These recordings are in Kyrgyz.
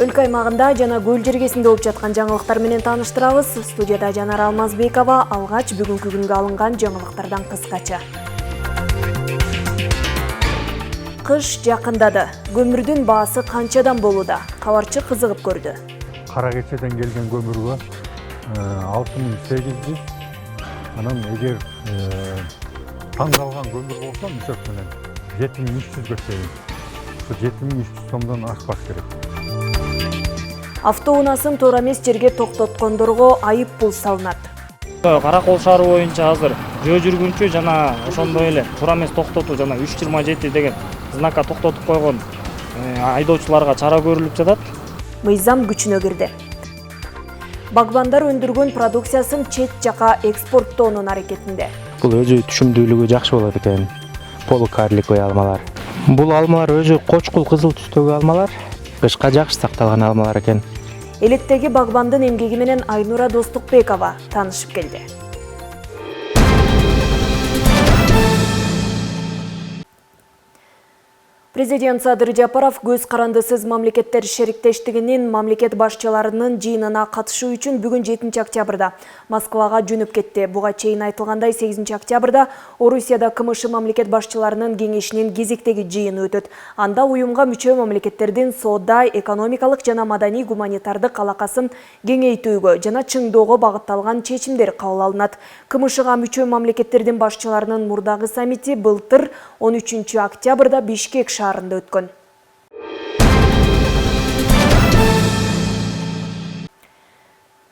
Өлкө аймагында жана көл жергесинде болуп жаткан жаңылыктар менен тааныштырабыз. Студияда Жанара Алмазбекова, алгач бүгүнкү күнгө алынган жаңылыктардан кыскача. Кыш жакындады. Көмүрдүн баасы канчадан болууда? Кабарчы кызыгып көрдү. Кара кечеден келген көмүргө 6800, анан эгер таңдалган көмүр болсо мисөк менен 7300гө чейин. 7300 сомдон ашпаш керек. Автоунаасын туура эмес жерге токтоткондорго айып пул салынат. Каракол шаары боюнча азыр жөө жүргүнчү жана ошондой эле туура эмес токтотуу жана 327 деген знакка токтотуп койгон айдоочуларга чара көрүлүп жатат. Мыйзам күчүнө кирди. Багбандар өндүргөн продукциясын чет жака экспорттоонун аракетинде. Бул өзү түшүмдүүлүгү жакшы болот экен. Полукарликовый алмалар. Бул алмалар өзү кочкул кызыл түстөгү алмалар. Кышка жакшы сакталган алмалар экен. Элеттеги багбандын эмгеги менен Айнура Достукбекова таанышып келди. Президент Садыр Жапаров көз карандысыз мамлекеттер шериктештигинин мамлекет башчыларынын жыйынына катышуу үчүн бүгүн 7 октябрда Москвага жөнөп кетти. Буга чейин айтылгандай 8 октябрда Орусияда КМШ мамлекет башчыларынын кеңешинин кезектеги жыйыны өтөт. Анда уюмга мүчө мамлекеттердин соода, экономикалык жана маданий гуманитардык алакасын кеңейтүүгө жана чыңдоого багытталган чечимдер кабыл алынат. КМШга мүчө мамлекеттердин башчыларынын мурдагы саммити былтыр 13 октябрда Бишкек шаарында өткөн.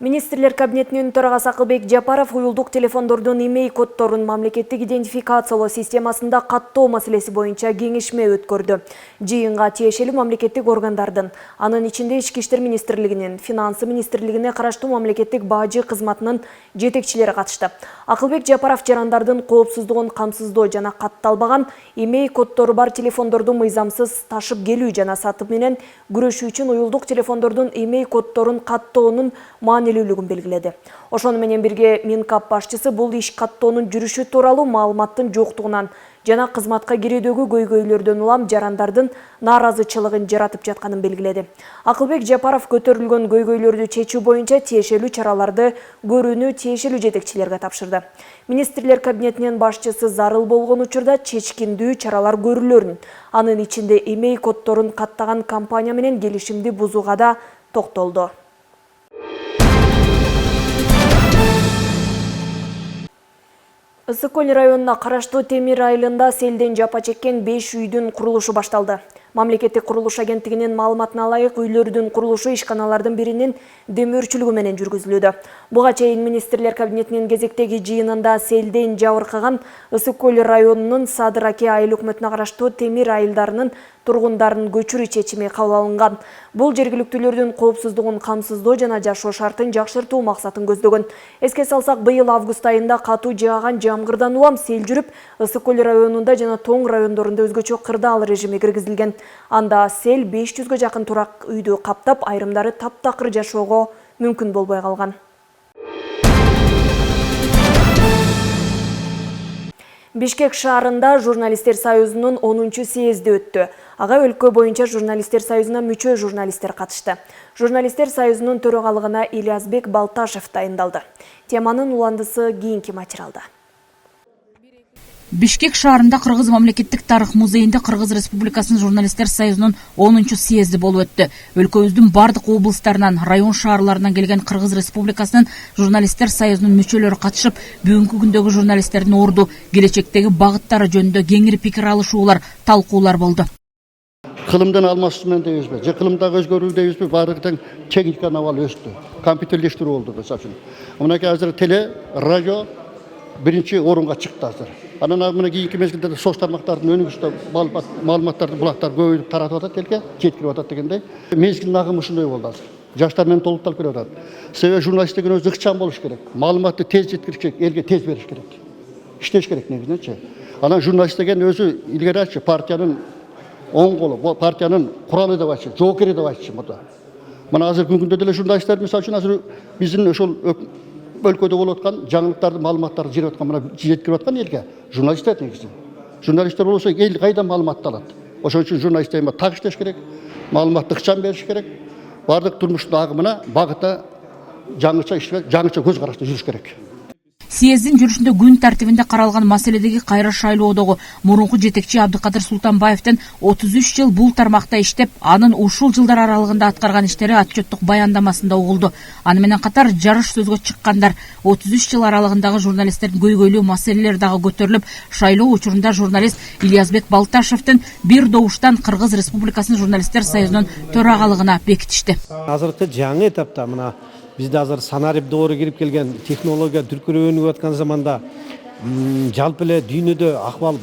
Министрлер кабинетинин төрагасы Акылбек Жапаров уюлдук телефондордун имей коддорун мамлекеттик идентификациялоо системасында каттоо маселеси боюнча кеңешме өткөрдү. Жыйынга тиешелүү мамлекеттик органдардын, анын ичинде Ички иштер министрлигинин, финансы министрлигине караштуу мамлекеттик бажы кызматынын жетекчилери катышты. Акылбек Жапаров жарандардын коопсуздугун камсыздоо жана катталбаган имей коддору бар телефондорду мыйзамсыз ташып келүү жана сатып менен күрөшүү үчүн уюлдук телефондордун имей коддорун каттоонун маанилүүлүгүн белгиледи. Ошону менен бирге Минкап башчысы бул иш каттоонун жүрүшү тууралуу маалыматтын жоктугунан жана кызматка кирүүдөгү көйгөйлөрдөн улам жарандардын нааразычылыгын жаратып жатканын белгиледи. Акылбек Жапаров көтөрүлгөн көйгөйлөрдү чечүү боюнча тиешелүү чараларды көрүүнү тиешелүү жетекчилерге тапшырды. Министрлер кабинетинин башчысы зарыл болгон учурда чечкиндүү чаралар көрүлөрүн, анын ичинде имей коддорун каттаган компания менен келишимди бузууга да токтолду. Ысык Көл районуна караштуу Темир айылында селден жапа чеккен 5 үйдүн курулушу башталды. Мамлекеттик курулуш агенттигинин маалыматына ылайык, үйлөрдүн курулушу ишканалардын биринин демөөрчүлүгү менен жүргүзүлүүдө. Буга чейин министрлер кабинетинин кезектеги жыйынында селден жабыркаган Ысык Көл районунун Садыр Аке айыл өкмөтүнө караштуу Темир айылдарынын тургундарын көчүрүү чечими кабыл алынган. Бул жергиликтүүлөрдүн коопсуздугун камсыздоо жана жашоо шартын жакшыртуу максатын көздөгөн. Эске салсак, быйыл август айында катуу жааган жамгырдан улам сел жүрүп, Ысык Көл районунда жана Тоң райондорунда өзгөчө кырдаал режими киргизилген. Анда сел 500гө жакын турак үйдү каптап, айрымдары таптакыр жашоого мүмкүн болбой калган. Бишкек шаарында журналисттер союзунун 10-чу съезди өттү. Ага өлкө боюнча журналисттер союзуна мүчө журналисттер катышты. Журналисттер союзунун төрагалыгына Ильязбек Балташев дайындалды. Теманын уландысы кийинки материалда. Бишкек шаарында Кыргыз мамлекеттик тарых музейинде Кыргыз Республикасынын журналисттер союзунун 10-чу съезди болуп өттү. Өлкөбүздүн бардык облустарынан, район шаарларынан келген Кыргыз Республикасынын журналисттер союзунун мүчөлөрү катышып, бүгүнкү күндөгү журналисттердин орду, келечектеги багыттары жөнүндө кеңири пикир алышуулар, талкуулар болду. Кылымдан алмашысымен дейбизби, же кылымдагы өзгөрүү дейбизби, бардыгы техниканы абал өстү. Компьютерлештирүү болду мисалы үчүн. Мынакей азыр теле, радио биринчи орунга чыкты азыр. Анан мына кийинки мезгилде соц тармактардын өнүгүштө маалыматтарды булактар көбөйүп таратып атат элге, жеткирип атат дегендей. Мезгилдин агымы ушундай болду азыр. Жаштар менен толукталып келип атат. Себеби журналист деген өзү ыкчам болуш керек. Маалыматты тез жеткириш керек, элге тез бериш керек. Иштеш керек негизиненчи. Анан журналист деген өзү илгери партиянын оң колу, партиянын куралы деп айтчу, жоокери деп айтчу мында. Мына азыр күнгүндө деле журналисттер мисалы үчүн азыр биздин ошол өлкөдө болуп аткан жаңылыктарды, маалыматтарды жиберип аткан, мына жеткирип аткан элге журналисттер негизи. Журналисттер болсо эл кайдан маалыматты алат? Ошон үчүн журналисттер так иштеш керек, маалыматты ыкчам бериш керек. бардык турмуштун агымына багытта жаңыча көз карашта жүрүш керек. Съездин жүрүшүндө күн тартибинде каралган маселедеги кайра шайлоодогу мурунку жетекчи Абдыкадыр Султанбаевдин 33 жыл бул тармакта иштеп, анын ушул жылдар аралыгында аткарган иштери отчеттук баяндамасында угулду. Аны менен катар жарыш сөзгө чыккандар 33 жыл аралыгындагы журналисттердин көйгөйлүү маселелери дагы көтөрүлүп, шайлоо учурунда журналист Ильязбек Балташевдин бир добуштан Кыргыз Республикасынын журналисттер союзунун төрагалыгына бекитишти. Азыркы жаңы этапта мына bizde azır sanarip doğru girip gelgen teknologiya дүркүрөөнүп аткан заманда жалпы эле дүйнөдө акыбал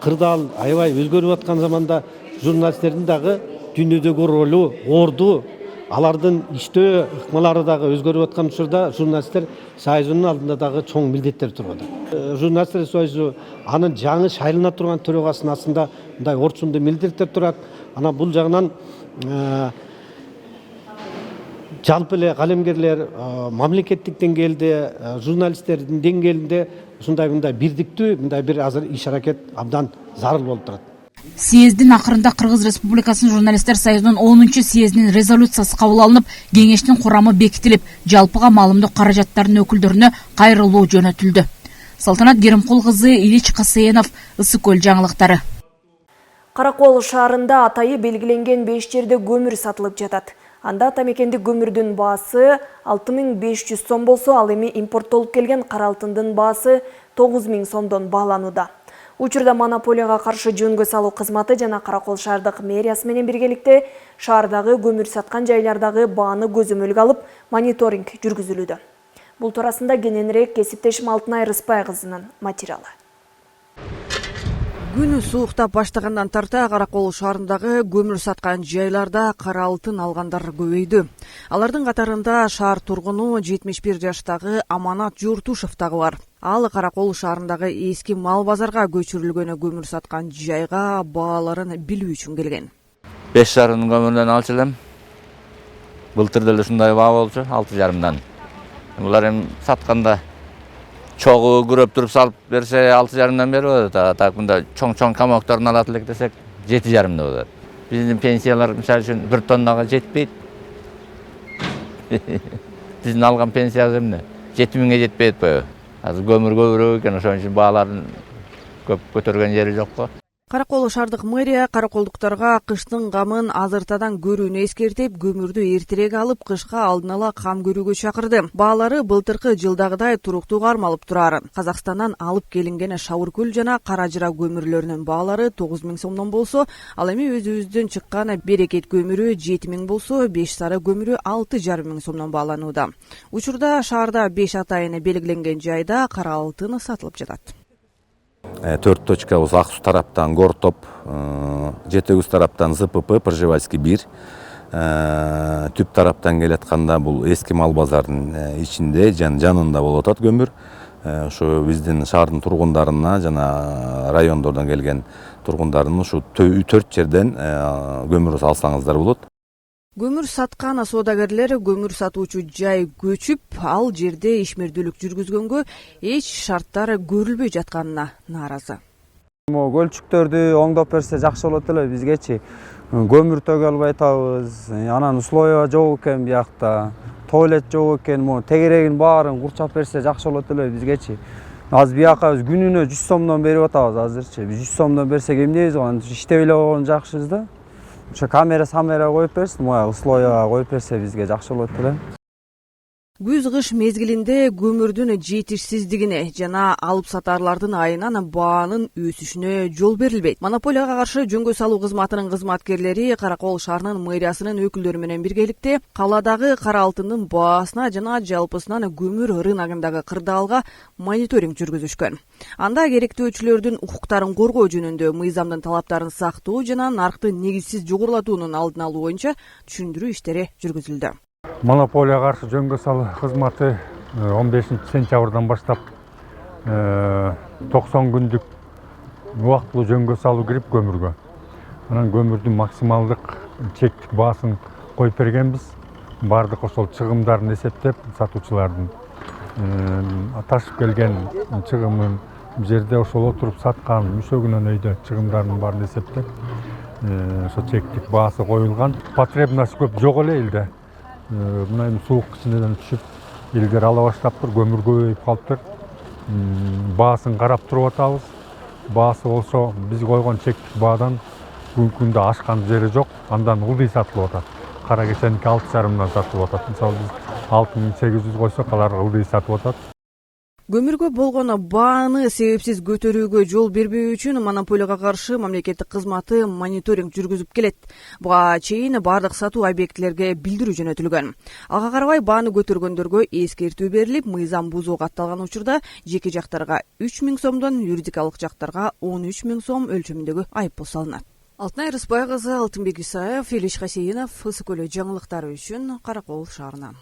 кырдаал аябай өзгөрүп аткан заманда журналисттердин дагы дүйнөдөгү ролу, орду, алардын иштөө ыкмалары дагы өзгөрүп аткан учурда журналисттер союзунун алдында дагы чоң милдеттер турат. Журналисттер союзу анын жаңы шайлана турган төрагасынын астында мындай орчундуу милдеттер турат. Ана бул жагынан жалпы эле калемгерлер мамлекеттик деңгээлде, журналисттердин деңгээлинде ушундай мындай бирдиктүү, мындай бир азыр иш аракет абдан зарыл болуп турат. Съездин акырында Кыргыз Республикасынын журналисттер союзунун 10-чу съездинин резолюциясы кабыл алынып, кеңештин курамы бекитилип, жалпыга маалымдоо каражаттарынын өкүлдөрүнө кайрылуу жөнөтүлдү. Салтанат Керимкул кызы, Илич Касыенов, Ысык көл жаңылыктары. Каракол шаарында атайы белгиленген 5 жерде көмүр сатылып жатат. Анда тамекендик көмүрдүн баасы 6500 сом болсо, ал эми импорттолуп келген кара алтындын баасы 9000 сомдон бааланууда. Учурда монополияга каршы жөнгө салуу кызматы жана Каракол шаардык мэриясы менен биргеликте шаардагы көмүр саткан жайлардагы бааны көзөмөлгө алып, мониторинг жүргүзүлүүдө. Бул туурасында кененирээк кесиптешим Алтынай Рыспай кызынын материалы. Күн сууктап баштагандан тарта Каракол шаарындагы көмүр саткан жайларда кара алтын алгандар көбөйдү. Алардын катарында шаар тургуну 71 жаштагы Аманат Журтушев дагы бар. Ал Каракол шаарындагы эски мал базарга көчүрүлгөнү көмүр саткан жайга бааларын билүү үчүн келген. 5 шаарынын көмүрүнөн алчу элем. Былтыр деле ушундай баа болчу, 6,5-дан. Булар эми сатканда чогуу күрөп туруп салып берсе 6,5-дан берип атат. Так мында чоң камокторун алат элек десек 7,5-да болот. Биздин пенсиялар мисалы үчүн 1 тоннага жетпейт. Биздин алган пенсиябыз эмне? 7000ге жетпейт коебу. Азыр көмүр көбүрөөк экен, ошон үчүн бааларын көп көтөргөн жери жок го. Каракол шаардык мэрия караколдуктарга кыштын камын азыртадан көрүүнү эскертип, көмүрдү эртерээк алып, кышка алдын ала кам көрүүгө чакырды. Баалары былтыркы жылдагыдай туруктуу кармалып турарын. Казакстандан алып келинген Шавыркөл жана Каражыра көмүрлөрүнүн баалары 9000 сомдон болсо, ал эми өзүбүздөн чыккан Берекет көмүрү 7000 болсо, 5 сары көмүрү 6,5 сомдон бааланууда. Учурда шаарда 5 атайыны белгиленген жайда кара алтын сатылып жатат. 4 точкабыз Ак Суу тараптан Гортоп, Жетегүз тараптан ЗПП, Пржевальский 1, Түп тараптан келатканда бул эски мал базарынын ичинде, жанында болуп атат көмүр. Ошо биздин шаардын тургундарына жана райондордон келген тургундарына ушу 4 жерден көмүр алсаңыздар болот. Көмүр саткан соодагерлер көмүр сатуучу жай көчүп, ал жерде ишмердүүлүк жүргүзгөнгө эч шарттар көрүлбөй жатканына нааразы. Көлчүктөрдү оңдоп берсе жакшы болот эле бизгечи. Көмүр төгө албай атабыз. Анан условия жок экен биякта. Туалет жок экен, тегерегин баарын курчап берсе жакшы болот эле бизгечи. Азыр бияка биз күнүнө 100 сомдон берип атабыз азырчы. 100 сомдон берсек эмнебиз, иштеп эле болгон жакшыбыз да. Ошо камера коюп берсин, условияга коюп берсе бизге жакшы болот эле. Күз-кыш мезгилинде көмүрдүн жетишсиздигине жана алып сатарлардын айынан баанын өсүшүнө жол берилбейт. Монополияга каршы жөнгө салуу кызматынын кызматкерлери Каракол шаарынын мэриясынын өкүлдөрү менен биргеликте калаадагы кара алтындын баасына жана жалпысынан көмүр рыногундагы кырдаалга мониторинг жүргүзүшкөн. Анда керектөөчүлөрдүн укуктарын коргоо жөнүндө мыйзамдын талаптарын сактоо жана наркты негизсиз жогорулатуунун алдын алуу боюнча түшүндүрүү иштери жүргүзүлдү. Монополия каршы жөнгө салуу кызматы 15 сентябрдан баштап 90 күндүк убактылуу жөнгө салуу кирип көмүргө. Анан көмүрдүн максималдык чектик баасын коюп бергенбиз. Бардык ошол чыгымдарын эсептеп, сатуучулардын ташып келген чыгымын жерде ошол отуруп саткан мүшөгүнөн өйдө чыгымдардын баарын эсептеп, ошо чектик баасы коюлган. Потребность көп жок эле элде. Мына эми суук кичинеден түшүп, элдер ала баштаптыр, көмүр көбөйүп калыптыр. Баасын карап туруп атабыз. Баасы болсо биз койгон чектик баадан бүгүнкү күндө ашкан жери жок. Андан ылдый сатылып атат. Кара кеченики 6,5 сатылып атат. Мисалы биз 6800 койсок, алар ылдый сатып атат. Көмүргө болгон бааны себепсиз көтөрүүгө жол бербөө үчүн монополияга каршы мамлекеттик кызматы мониторинг жүргүзүп келет. Буга чейин бардык сатуу объектилерге билдирүү жөнөтүлгөн. Ага карабай бааны көтөргөндөргө эскертүү берилип, мыйзам бузуу катталган учурда жеке жактарга 3000 сомдон, юридикалык жактарга 13 000 сом өлчөмүндөгү айыппул салынат. Алтынай Рыспай кызы, Алтынбек Исаев, Илич Хасеинов, Ысык Көл жаңылыктары үчүн Каракол шаарынан.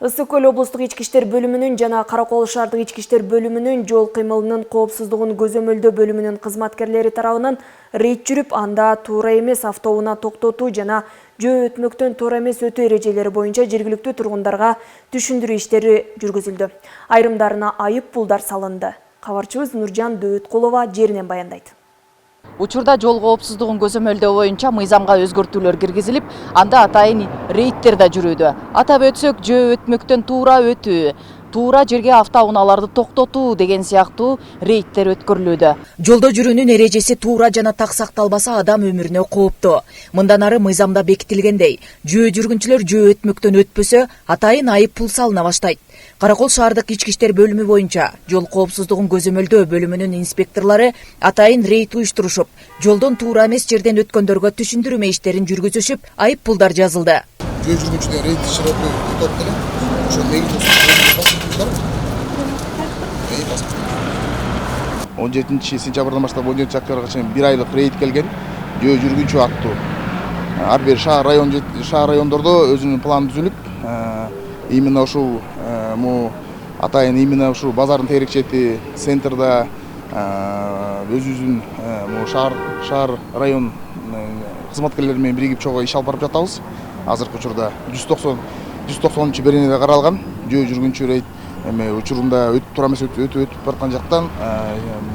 Ысык Көл облустук ички иштер бөлүмүнүн жана Каракол шаардык ички иштер бөлүмүнүн жол кыймылынын коопсуздугун көзөмөлдөө бөлүмүнүн кызматкерлери тарабынан рейд жүрүп, анда туура эмес автоунаа токтотуу жана жөө өтмөктөн туура эмес өтүү эрежелери боюнча жергиликтүү тургундарга түшүндүрүү иштери жүргүзүлдү. Айрымдарына айып пулдар салынды. Кабарчыбыз Нуржан Дөөткулова жеринен баяндайт. Учурда жол коопсуздугун көзөмөлдөө боюнча мыйзамга өзгөртүүлөр киргизилип, анда атайын рейдтер да жүрүүдө. Атап өтсөк, жөө өтмөктөн туура өтүү, туура жерге автоунааларды токтотуу деген сыяктуу рейдтер өткөрүлүүдө. Жолдо жүрүүнүн эрежеси туура жана так сакталбаса адам өмүрүнө кооптуу. Мындан ары мыйзамда бекитилгендей, жөө жүргүнчүлөр жөө өтмөктөн өтпөсө, атайын айып пул салына баштайт. Каракол шаардык ички иштер бөлүмү боюнча жол коопсуздугун көзөмөлдөө бөлүмүнүн инспекторлору атайын рейд уюштурушуп, жолдон туура эмес жерден өткөндөргө түшүндүрүү иштерин жүргүзүшүп, айып пулдар жазылды. Жөө жүргүнчүлөр рейд иштерди өтөп деле, ошо негизинде 17 сентябрдан баштап 17 октябрга чейин 1 айлык рейд келген. Жөө жүргүнчү аттуу. Ар бир шаар райондордо өзүнүн планы түзүлүп, именно ушул атайын именно ушул базардын терекчети центрда өзүбүздүн шаар район кызматкерлери менен биригип чогуу иш алып барып жатабыз. Азыркы учурда 190 беренеде каралган жөө жүргүнчү рейд учурунда туура эмес өтүп бараткан жактан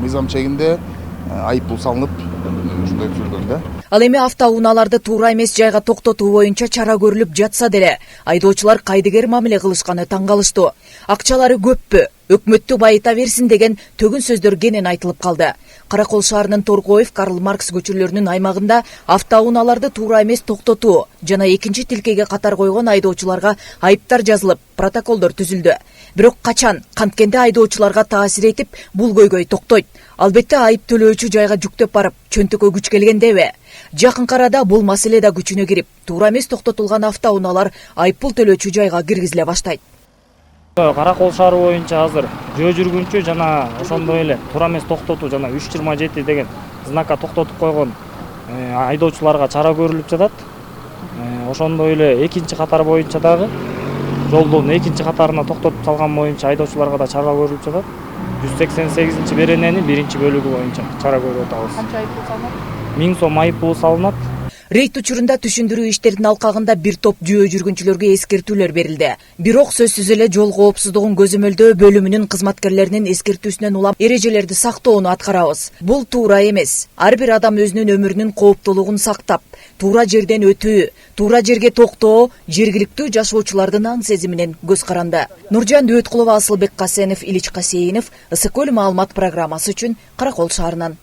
мыйзам чегинде айып пул салынып ушундай түзүлгөн да. Ал эми автоунааларды туура эмес жайга токтотуу боюнча чара көрүлүп жатса деле, айдоочулар кайдыгер мамиле кылышканы таң калыштуу. Акчалары көппү, өкмөттү байыта берсин деген төгүн сөздөр кенен айтылып калды. Каракол шаарынын Торгоев, Карл Маркс көчөлөрүнүн аймагында автоунааларды туура эмес токтотуу жана экинчи тилкеге катар койгон айдоочуларга айыптар жазылып, протоколдор түзүлдү. Бирок качан, канткенде айдоочуларга таасир этип, бул көйгөй токтойт. Албетте айып төлөөчү жайга жүктөп барып, чөнтөккө күч келгендеби? Жакын арада бул маселе да күчүнө кирип, туура эмес токтотулган автоунаалар айып пул төлөөчү жайга киргизиле баштайт. Каракол шаары боюнча азыр жөө жүргүнчү жана ошондой эле туура эмес токтотуу жана 327 деген знакка токтотуп койгон айдоочуларга чара көрүлүп жатат. Ошондой эле экинчи катар боюнча дагы жолдун экинчи катарына токтотуп салган боюнча айдоочуларга да чара көрүлүп жатат. 188 берененин биринчи бөлүгү боюнча чара көрүп атабыз. Канча айып пул салынат? 1000 сом айып пул салынат. Рейд учурунда түшүндүрүү иштеринин алкагында бир топ жөө жүргүнчүлөргө эскертүүлөр берилди. Бирок сөзсүз эле жол коопсуздугун көзөмөлдөө бөлүмүнүн кызматкерлеринин эскертүүсүнөн улам эрежелерди сактоону аткарабыз. Бул туура эмес. Ар бир адам өзүнүн өмүрүнүн кооптуулугун сактап, туура жерден өтүү, туура жерге токтоо жергиликтүү жашоочулардын аң сезиминен көз каранды. Нуржан Дөөткулова, Асылбек Касенов, Илич Касеинов, Ысык Көл маалымат программасы үчүн Каракол шаарынан.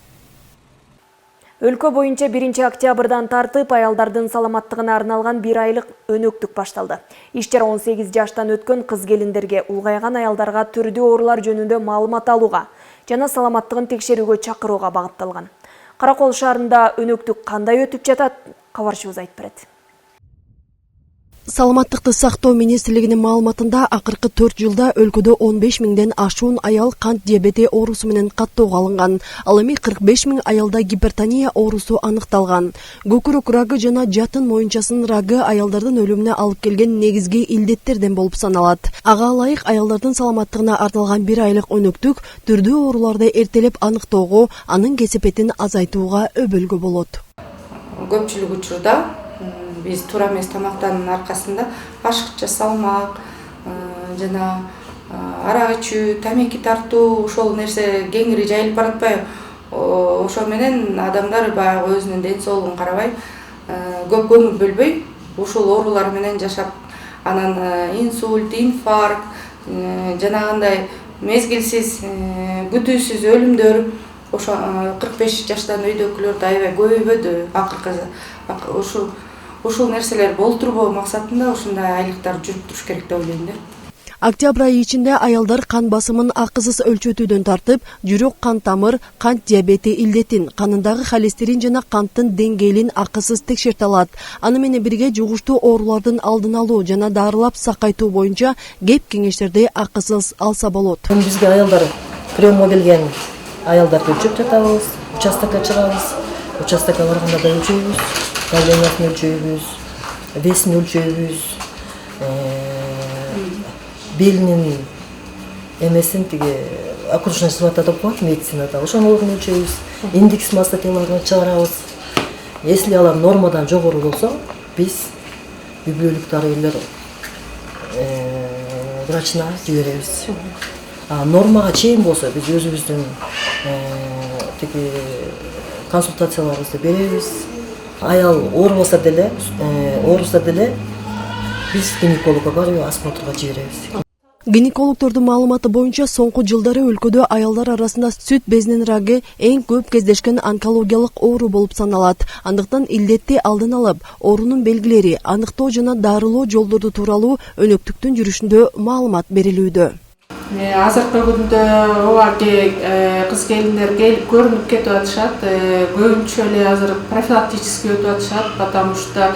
Өлкө боюнча 1 октябрдан тартып аялдардын саламаттыгына арналган 1 айлык өнөктүк башталды. Ишчер 18 жаштан өткөн кыз келиндерге, улгайган аялдарга түрдүү оорулар жөнүндө маалымат алууга жана саламаттыгын текшерүүгө чакырууга багытталган. Каракол шаарында өнөктүк кандай өтүп жатат? Кабарчыбыз айтып берет. Саламаттыкты сактоо министрлигинин маалыматында акыркы 4 жылда өлкөдө 15 000ден ашуун аял кант диабети оорусу менен каттоого алынган. Ал эми 45 000 аялда гипертония оорусу аныкталган. Көкүрөк рагы жана жатын моюнчасынын рагы аялдардын өлүмүнө алып келген негизги илдеттерден болуп саналат. Ага ылайык аялдардын саламаттыгына арналган 1 айлык өнөктүк түрдүү ооруларды эртелеп аныктоого, анын кесепетин азайтууга өбөлгө болот. Көпчүлүк учурда биз туура эмес тамактануунун аркасында ашыкча салмак жана арак ичүү, тамеки тартуу ошол нерсе кеңири жайылып баратпайбы? Ошо менен адамдар баягы өзүнүн ден соолугун карабай көп көңүл бөлбөй ушул оорулар менен жашап, анан инсульт, инфаркт, жанагындай мезгилсиз, күтүүсүз өлүмдөр ошо 45 жаштан өйдөгүлөрдө аябай көбөйбөдү акыркы ушул нерселер болтурбоо максатында ушундай айлыктар жүрүп туруш керек деп ойлойм да. Октябрь айы ичинде аялдар кан басымын акысыз өлчөтүүдөн тартып, жүрөк кан тамыр, кант диабети илдетин, канындагы холестерин жана канттын деңгээлин акысыз текшерте алат. Аны менен бирге жугуштуу оорулардын алдын алуу жана дарылап сакайтуу боюнча кеп кеңештерди акысыз алса болот. Бизге аялдар приемго келген аялдарды өлчөп жатабыз, участокко чыгабыз. Участокко барганда да өлчөйбүз, давлениясын өлчөйбүз, весин өлчөйбүз, белинин эмесин тиги окружной свата деп коет медицинада, ошонун өлчөйбүз, индекс масса телолорун чыгарабыз. Если алар нормадан жогору болсо, биз үй-бүлөлүк дарыгерлер врачына жиберебиз. Нормага чейин болсо биз өзүбүздүн тиги консультацияларыбызды беребиз. Аял ооруса деле биз гинекологко барып осмотрго жиберебиз. Гинекологдордун маалыматы боюнча соңку жылдары өлкөдө аялдар арасында сүт безинин раги эң көп кездешкен онкологиялык оору болуп саналат. Андыктан илдетти алдын алып, оорунун белгилери, аныктоо жана дарылоо жолдору тууралуу өнөктүктүн жүрүшүндө маалымат берилүүдө. Азыркы күндө ооба кыз келиндер келип көрүнүп кетип атышат. Көбүнчө эле азыр профилактический өтүп атышат, потому что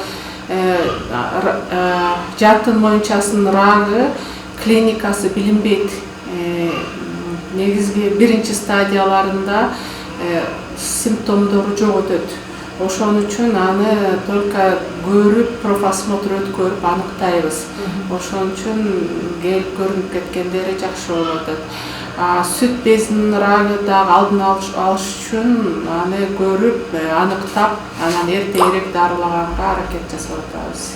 жатын моюнчасынын рагы клиникасы билинбейт. Негизги биринчи стадияларында симптомдору жок өтөт. Ошон үчүн аны только көрүп, профосмотр өткөрүп аныктайбыз. Ошон үчүн келип көрүнүп кеткендери жакшы болуп атат. Сүт безинин рагы дагы алдын алыш үчүн аны көрүп, аныктап, анан эртерээк дарылаганга аракет жасап атабыз.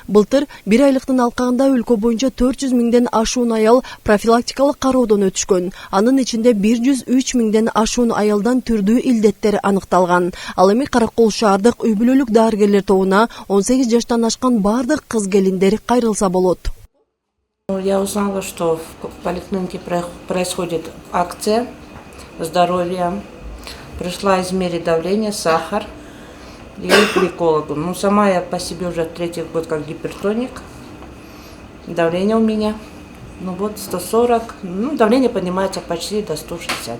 Былтыр 1 айлыктын алкагында өлкө боюнча 400 миңден ашуун аял профилактикалык кароодон өтүшкөн. Анын ичинде 103 миңден ашуун аялдан түрдүү илдеттер аныкталган. Ал эми Каракол шаардык үй-бүлөлүк дарыгерлер тобуна 18 жаштан ашкан бардык кыз келиндер кайрылса болот. Я узнала, что в поликлинике происходит акция здоровья. Пришла измерить давление, сахар. И к гинекологу. Ну, сама я по себе уже 3-й год как гипертоник. Давление у меня, 140. Давление поднимается почти до 160.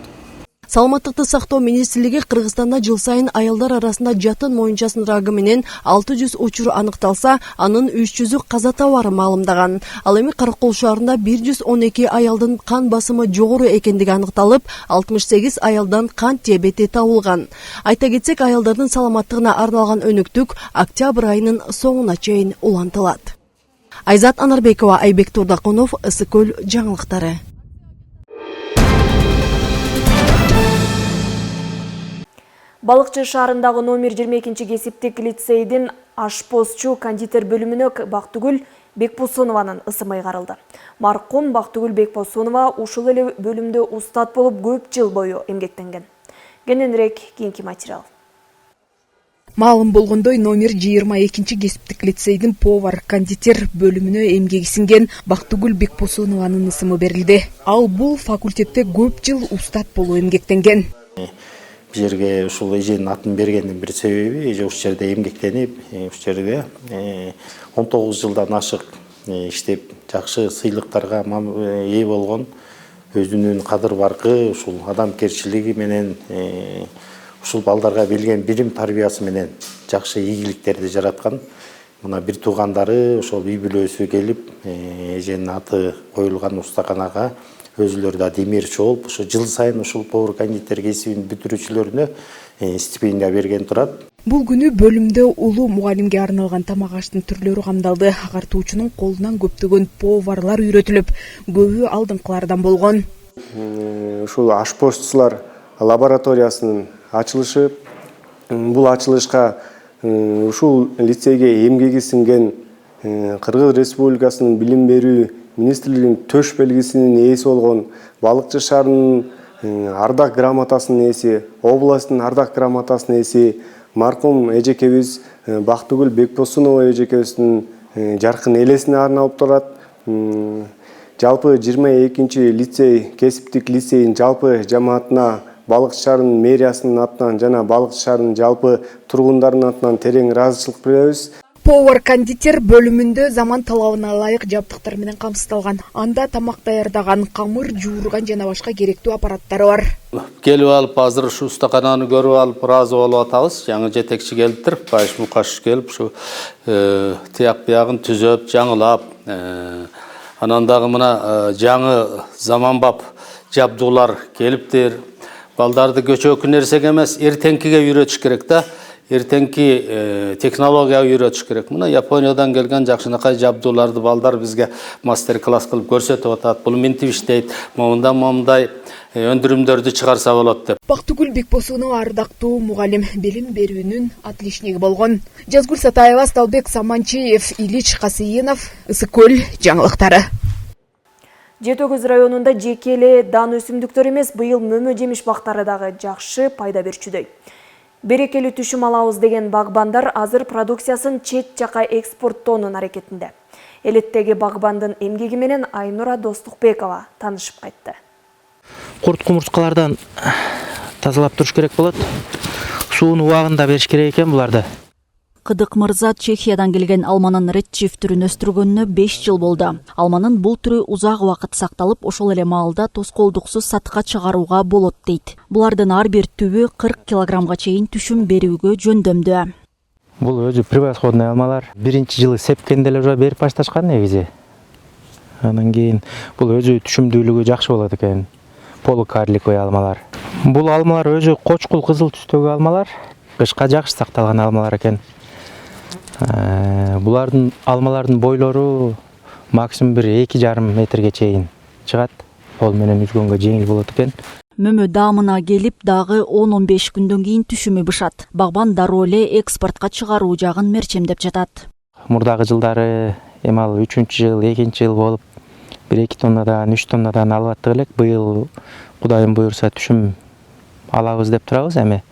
Саламаттыкты сактоо министрлиги Кыргызстанда жыл сайын аялдар арасында жатын моюнчасынын рагы менен 600 учур аныкталса, анын 300-ü каза табары маалымдаган. Ал эми Каракол шаарында 112 аялдын кан басымы жогору экендиги аныкталып, 68 аялдан кант диабети табылган. Айта кетсек, аялдардын саламаттыгына арналган өнөктүк октябрь айынын соңуна чейин улантылат. Айзат Анарбекова, Айбек Турдакунов, Ысык-Көл жаңылыктары. Балыкчы шаарындагы номер 22 кесиптик лицейдин ашпозчу кондитер бөлүмүнө Бактыгүл Бекбосонованын ысымы каралды. Маркум Бактыгүл Бекбосонова ушул эле бөлүмдө устат болуп көп жыл бою эмгектенген. Кененирээк кийинки материал. Маалым болгондой, номер 22 кесиптик лицейдин повар-кондитер бөлүмүнө эмгеги сиңген Бактыгүл Бекбосонованын ысымы берилди. Ал бул факультетте көп жыл устат болуп эмгектенген. Бул жерге ушул эженин атын бергендин бир себеби, эже ушул жерде эмгектенип, ушул жерде 19 жылдан ашык иштеп, жакшы сыйлыктарга ээ болгон, өзүнүн кадыр баркы, ушул адамгерчилиги менен, ушул балдарга берилген билим тарбиясы менен жакшы ийгиликтерди жараткан. Мына бир туугандары ошол үй бүлөсү келип, эженин аты коюлган устаканага өзүлөрү да демирчи болуп, ошо жыл сайын ушул повар-кондитер кесибин бүтүрүүчүлөрүнө стипендия берген турат. Бул күнү бөлүмдө улуу мугалимге арналган тамак аштын түрлөрү камдалды. Агартуучунун колунан көптөгөн поварлар үйрөтүлүп, көбү алдыңкылардан болгон. Ушул ашпозчулар лабораториясынын ачылышы, бул ачылышка ушул лицейге эмгеги сиңген Кыргыз Республикасынын билим берүү министрлигинин төш белгисинин ээси болгон балыкчы шаарынын ардак грамотасынын ээси, областтын ардак грамотасынын ээси маркум эжекебиз Бактыгүл Бекбосунова эжекебиздин жаркын элесине арналып турат. Жалпы 22 лицей, кесиптик лицейдин жалпы жамаатына Балыкчы шаарынын мэриясынын атынан жана Балыкчы шаарынын жалпы тургундарынын атынан терең ыраазычылык билдиребиз. Повар кондитер бөлүмүндө заман талабына ылайык жабдыктар менен камсыздалган. Анда тамак даярдаган, камыр жуурган жана башка керектүү аппараттары бар. Келип алып, азыр ушу устакананы көрүп алып, ыраазы болуп атабыз. Жаңы жетекчи келиптир, Байыш Мукашев келип, ушу тияк биягын түзөп, жаңылап, анан дагы мына жаңы заманбап жабдуулар келиптир. Балдарды көчөкү нерсеге эмес, эртеңкиге үйрөтүш керек да. Эртеңки технологияга үйрөтүш керек. Мына Япониядан келген жакшынакай жабдууларды балдар бизге мастер-класс кылып көрсөтүп атат. Бул минтип иштейт, момундай өндүрүмдөрдү чыгарса болот деп. Бактыгүл Бекбосунова ардактуу мугалим, билим берүүнүн отличниги болгон. Жазгүл Сатаева, Сталбек Саманчиев, Илич Касыйынов, Ысык көл жаңылыктары. Жетөгүз районунда жеке эле дан өсүмдүктөр эмес, быйыл мөмө жемиш бактары дагы жакшы пайда берчүдөй. Берекелүү түшүм алабыз деген багбандар азыр продукциясын чет жака экспорттоонун аракетинде. Элеттеги багбандын эмгеги менен Айнура Достукбекова таанышып кайтты. Курт кумурскалардан тазалап туруш керек болот. Сууну убагында бериш керек экен буларды. Кыдык мырза Чехиядан келген алманын ред чиф түрүн өстүргөнүнө 5 жыл болду. Алманын бул түрү узак убакыт сакталып, ошол эле маалда тоскоолдуксуз сатыкка чыгарууга болот дейт. Булардын ар бир түбү 40 килограммга чейин түшүм берүүгө жөндөмдүү. Бул өзү превосходный алмалар. Биринчи жылы сепкенде эле уже берип башташкан негизи. Анан кийин бул өзү түшүмдүүлүгү жакшы болот экен. Полукарликовый алмалар. Бул алмалар өзү кочкул кызыл түстөгү алмалар. Кышка жакшы сакталган алмалар экен. Булардын алмалардын бойлору максимум 1-2,5 метрге чейин чыгат. Кол менен үзгөнгө жеңил болот экен. Мөмө даамына келип, дагы 10-15 күндөн кийин түшүмү бышат. Багбан дароо эле экспортко чыгаруу жагын мерчемдеп жатат. Мурдагы жылдары эми ал 3-жыл, 2-жыл болуп 1-2 тоннадан, 3 тоннадан алып аттык элек. Быйыл Кудайым буйрса түшүм алабыз деп турабыз. Эми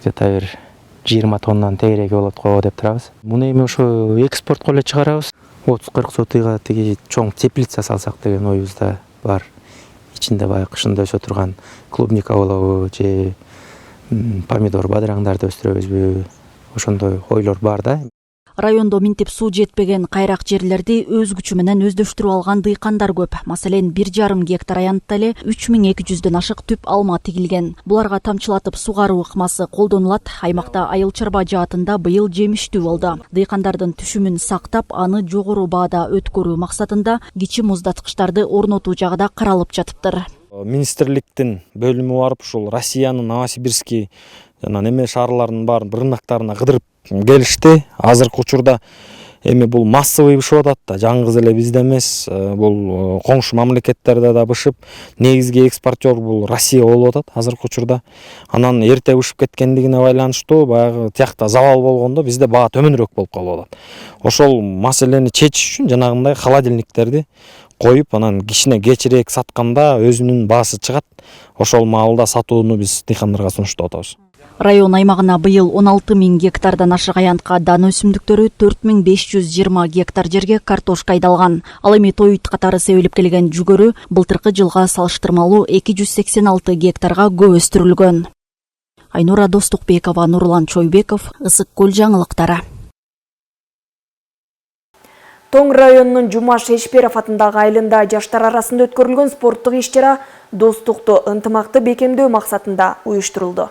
где-то 20 тоннан тегереги болот го деп турабыз. Муну эми ошо экспортко эле чыгарабыз. 30-40 сотыйга тиги чоң теплица салсак деген оюбузда бар. Ичинде баягы кышында өсө турган клубника болобу же помидор, бадыраңдарды өстүрөбүзбү? Ошондой ойлор бар да. Райондо минтип суу жетпеген кайрак жерлерди өз күчү менен өздөштүрүп алган дыйкандар көп. Маселен, 1,5 гектар аянтта эле 3200дөн ашык түп алма тигилген. Буларга тамчылатып сугаруу ыкмасы колдонулат. Аймакта айыл чарба жаатында быйыл жемиштүү болду. Дыйкандардын түшүмүн сактап, аны жогору баада өткөрүү максатында кичи муздаткычтарды орнотуу жагы да каралып жатыптыр. Министрликтин бөлүмү барып, ушул Россиянын Новосибирский жана неме шаарларынын баарын рыноктарына кыдырып келишти. Азыркы учурда эми бул массовый бышып атат да, жалгыз эле бизде эмес, бул коңшу мамлекеттерде да бышып, негизги экспортер бул Россия болуп атат азыркы учурда. Анан эрте бышып кеткендигине байланыштуу баягы тиякта завал болгондо бизде баа төмөнүрөөк болуп калып атат. Ошол маселени чечиш үчүн жанагындай холодильниктерди коюп, анан кичине кечирээк сатканда өзүнүн баасы чыгат. Ошол маалда сатууну биз дыйкандарга сунуштап атабыз. Район аймагына быйыл 16.000 гектардан ашык аянтка дан өсүмдүктөрү, 4520 гектар жерге картошка айдалган. Ал эми тоют катары себилип келген жүгөрү былтыркы жылга салыштырмалуу 286 гектарга көп өстүрүлгөн. Айнура Достукбекова, Нурлан Чойбеков, Ысык көл жаңылыктары. Тоң районунун Жумаш Эшперов атындагы айылында жаштар арасында өткөрүлгөн спорттук иш-чара достукту, ынтымакты бекемдөө максатында уюштурулду.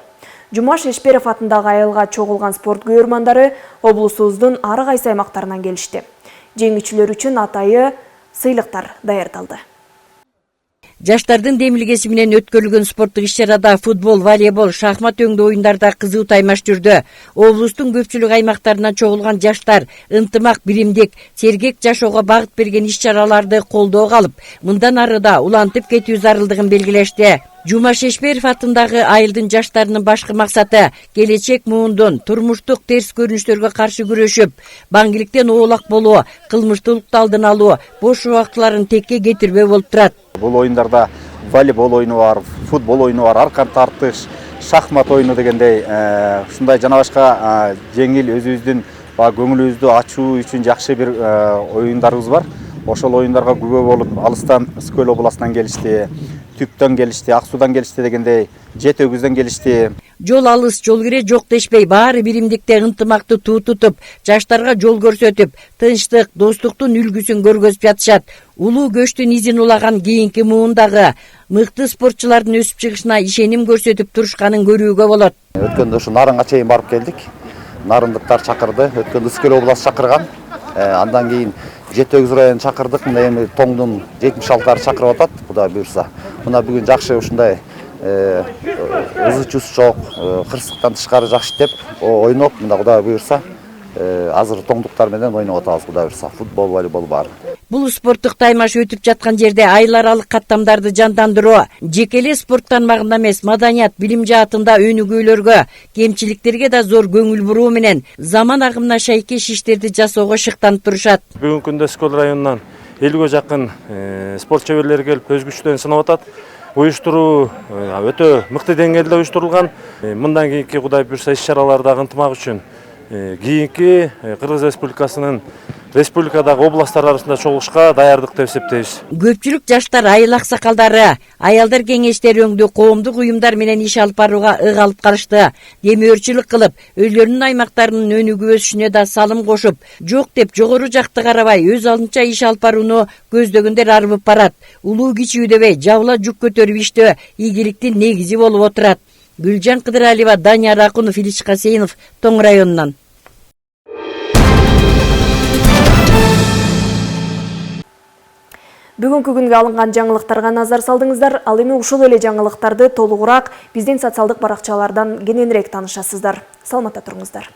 Жумаш Эшперов атындагы айылга чогулган спорт көрөрмандары облусубуздун ар кайсы аймактарынан келишти. Жеңүүчүлөр үчүн атайы сыйлыктар даярдалды. Жаштардын демилгеси менен өткөрүлгөн спорттук иш-чарада футбол, волейбол, шахмат өңдүү оюндарда кызуу таймаш жүрдү. Облустун көпчүлүк аймактарынан чогулган жаштар ынтымак, биримдик, сергек жашоого багыт берген иш-чараларды колдоого алып, мындан ары да улантып кетүү зарылдыгын белгилешти. Жумаш Эшберов атындагы айылдын жаштарынын башкы максаты келечек муундун турмуштук терс көрүнүштөргө каршы күрөшүп, баңгиликтен оолак болуу, кылмыштуулукту алдын алуу, бош убактыларын текке кетирбөө болуп турат. Бул оюндарда волейбол оюну бар, футбол оюну бар, аркан тартыш, шахмат оюну дегендей ушундай жана башка жеңил өзүбүздүн көңүлүбүздү ачуу үчүн жакшы бир оюндарыбыз бар. Ошол оюндарга күбө болуп, алыстан Скөл областынан келишти, Түптөн келишти, Ак Суудан келишти дегендей, Жети Өгүздөн келишти. Жол алыс, жол кире жок дешпей, баары биримдикте ынтымакты туу тутуп, жаштарга жол көрсөтүп, тынчтык, достуктун үлгүсүн көргөзүп жатышат. Улуу көчтүн изин улаган кийинки муундагы мыкты спортчулардын өсүп чыгышына ишеним көрсөтүп турушканын көрүүгө болот. Өткөндө ушу Нарынга чейин барып келдик. Нарындыктар чакырды, өткөндө Скөл областы чакырган. Андан кийин Жети Өгүз районун чакырдык, мына эми Тоңдун 76-ары чакырып атат, Кудай буйрса. Мына бүгүн жакшы ушундай ызы-чус жок, кырсыктан тышкары жакшы деп ойноп, мына Кудай буйрса, азыр тоңдуктар менен ойноп атабыз, Кудай буйрса. Футбол, волейбол бар. Бул спорттук таймаш өтүп жаткан жерде айыл аралык каттамдарды жандандыруу, жекеле спорт тармагында эмес, маданият, билим жаатында өнүгүүлөргө, кемчиликтерге да зор көңүл буруу менен заман агымына шайкеш иштерди жасоого шыктанып турушат. Бүгүнкү күндө Скөл районунан 50ге жакын спорт чеберлери келип өз күчтөрүн сынап атат. Уюштуруу өтө мыкты деңгээлде уюштурулган. Мындан кийинки Кудай буйрса иш-чараларда ынтымак үчүн кийинки Кыргыз Республикасынын республикадагы областтар арасында чогулушка даярдык деп эсептейбиз. Көпчүлүк жаштар, айыл аксакалдары, аялдар кеңештери өңдүү коомдук уюмдар менен иш алып барууга ык алып калышты. Демөөрчүлүк кылып, өздөрүнүн аймактарынын өнүгүп өсүшүнө да салым кошуп, жок деп жогору жакты карабай өз алдынча иш алып барууну көздөгөндөр арбып барат. Улуу кичүү дебей, жабыла жүк көтөрүп иштөө ийгиликтин негизи болуп отурат. Гүлжан Кыдыралиева, Данияр Акунов, Илич Касейинов, Тоң районунан. Бүгүнкү күнгө алынган жаңылыктарга назар салдыңыздар. Ал эми ушул эле жаңылыктарды толугураак биздин социалдык баракчалардан кененирээк таанышасыздар. Саламатта туруңуздар.